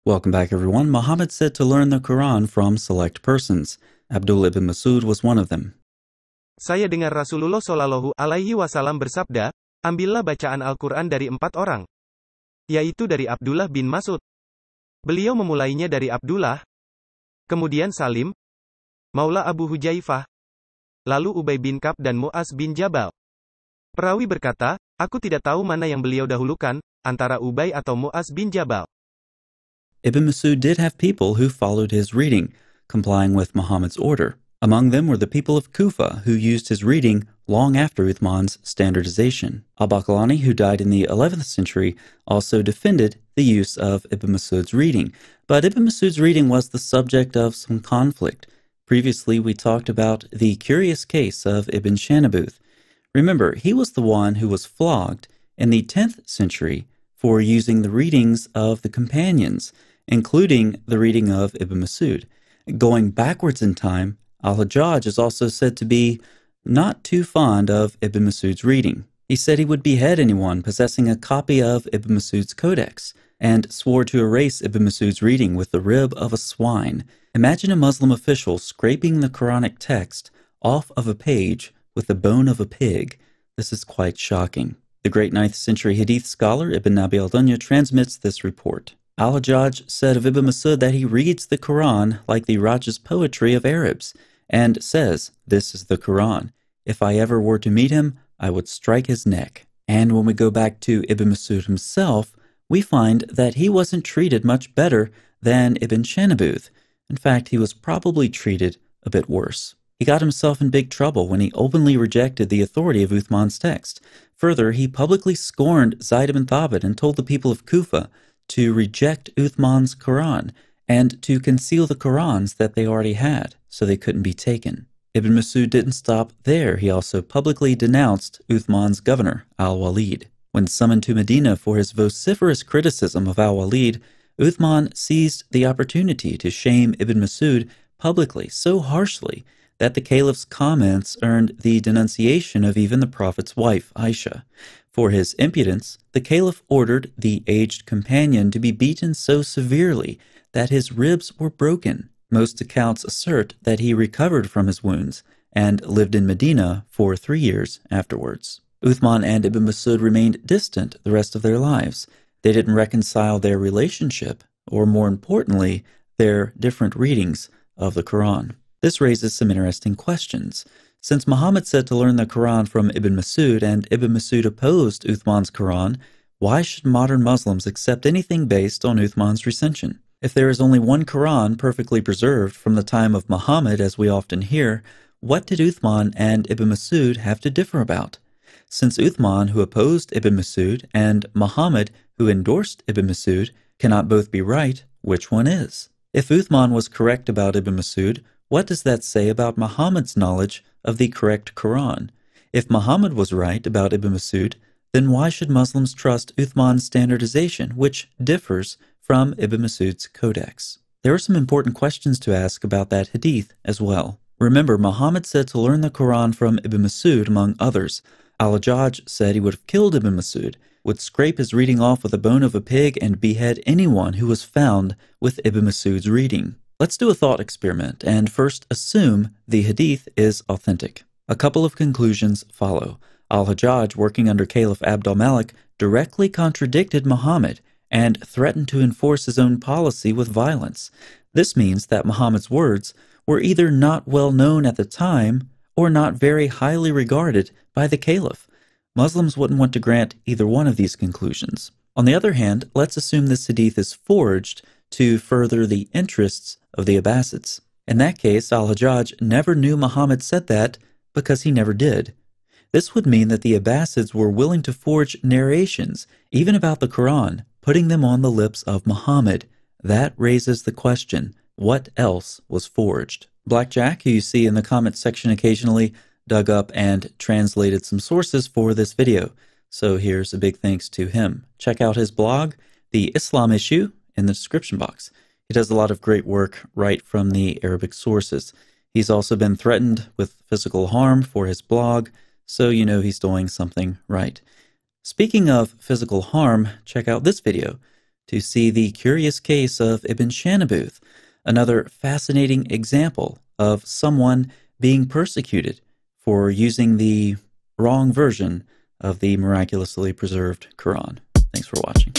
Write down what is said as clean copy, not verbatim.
Welcome back, everyone. Muhammad said to learn the Quran from select persons. Abdullah ibn Mas'ud was one of them. Saya dengar Rasulullah Shallallahu Alaihi Wasallam bersabda, ambillah bacaan Al-Quran dari 4 orang. Yaitu dari Abdullah bin Mas'ud. Beliau memulainya dari Abdullah, kemudian Salim, Maula Abu Hujaifah, lalu Ubay bin Ka'b dan Mu'az bin Jabal. Perawi berkata, aku tidak tahu mana yang beliau dahulukan, antara Ubay atau Mu'az bin Jabal. Ibn Mas'ud did have people who followed his reading, complying with Muhammad's order. Among them were the people of Kufa, who used his reading long after Uthman's standardization. Al-Baqlani, who died in the 11th century, also defended the use of Ibn Mas'ud's reading. But Ibn Mas'ud's reading was the subject of some conflict. Previously, we talked about the curious case of Ibn Shanabuth. Remember, he was the one who was flogged in the 10th century for using the readings of the companions, including the reading of Ibn Mas'ud. Going backwards in time, Al-Hajjaj is also said to be not too fond of Ibn Mas'ud's reading. He said he would behead anyone possessing a copy of Ibn Mas'ud's codex, and swore to erase Ibn Mas'ud's reading with the rib of a swine. Imagine a Muslim official scraping the Quranic text off of a page with the bone of a pig. This is quite shocking. The great 9th century Hadith scholar Ibn Abi al-Dunya transmits this report. Al-Hajjaj said of Ibn Mas'ud that he reads the Quran like the Rajas poetry of Arabs, and says, this is the Quran. If I ever were to meet him, I would strike his neck. And when we go back to Ibn Mas'ud himself, we find that he wasn't treated much better than Ibn Shanabuth. In fact, he was probably treated a bit worse. He got himself in big trouble when he openly rejected the authority of Uthman's text. Further, he publicly scorned Zayd ibn Thabit and told the people of Kufa to reject Uthman's Quran and to conceal the Qurans that they already had, so they couldn't be taken. Ibn Mas'ud didn't stop there. He also publicly denounced Uthman's governor, Al-Walid. When summoned to Medina for his vociferous criticism of Al-Walid, Uthman seized the opportunity to shame Ibn Mas'ud publicly so harshly that the caliph's comments earned the denunciation of even the Prophet's wife, Aisha. For his impudence, the caliph ordered the aged companion to be beaten so severely that his ribs were broken. Most accounts assert that he recovered from his wounds and lived in Medina for 3 years afterwards. Uthman and Ibn Mas'ud remained distant the rest of their lives. They didn't reconcile their relationship, or more importantly, their different readings of the Quran. This raises some interesting questions. Since Muhammad said to learn the Quran from Ibn Mas'ud and Ibn Mas'ud opposed Uthman's Quran, why should modern Muslims accept anything based on Uthman's recension? If there is only one Quran perfectly preserved from the time of Muhammad, as we often hear, what did Uthman and Ibn Mas'ud have to differ about? Since Uthman, who opposed Ibn Mas'ud, and Muhammad, who endorsed Ibn Mas'ud, cannot both be right, which one is? If Uthman was correct about Ibn Mas'ud, what does that say about Muhammad's knowledge of the correct Quran? If Muhammad was right about Ibn Mas'ud, then why should Muslims trust Uthman's standardization, which differs from Ibn Mas'ud's codex? There are some important questions to ask about that hadith as well. Remember, Muhammad said to learn the Quran from Ibn Mas'ud, among others. Al-Hajjaj said he would have killed Ibn Mas'ud, would scrape his reading off with a bone of a pig, and behead anyone who was found with Ibn Mas'ud's reading. Let's do a thought experiment and first assume the hadith is authentic. A couple of conclusions follow. Al-Hajjaj, working under Caliph Abd al-Malik, directly contradicted Muhammad and threatened to enforce his own policy with violence. This means that Muhammad's words were either not well known at the time or not very highly regarded by the Caliph. Muslims wouldn't want to grant either one of these conclusions. On the other hand, let's assume this hadith is forged to further the interests of the Abbasids. In that case, Al-Hajjaj never knew Muhammad said that because he never did. This would mean that the Abbasids were willing to forge narrations, even about the Quran, putting them on the lips of Muhammad. That raises the question, what else was forged? Blackjack, who you see in the comment section occasionally, dug up and translated some sources for this video. So here's a big thanks to him. Check out his blog, The Islam Issue, in the description box. He does a lot of great work right from the Arabic sources. He's also been threatened with physical harm for his blog, so you know he's doing something right. Speaking of physical harm, check out this video. to see the curious case of Ibn Shanabooth, another fascinating example of someone being persecuted for using the wrong version of the miraculously preserved Quran. Thanks for watching.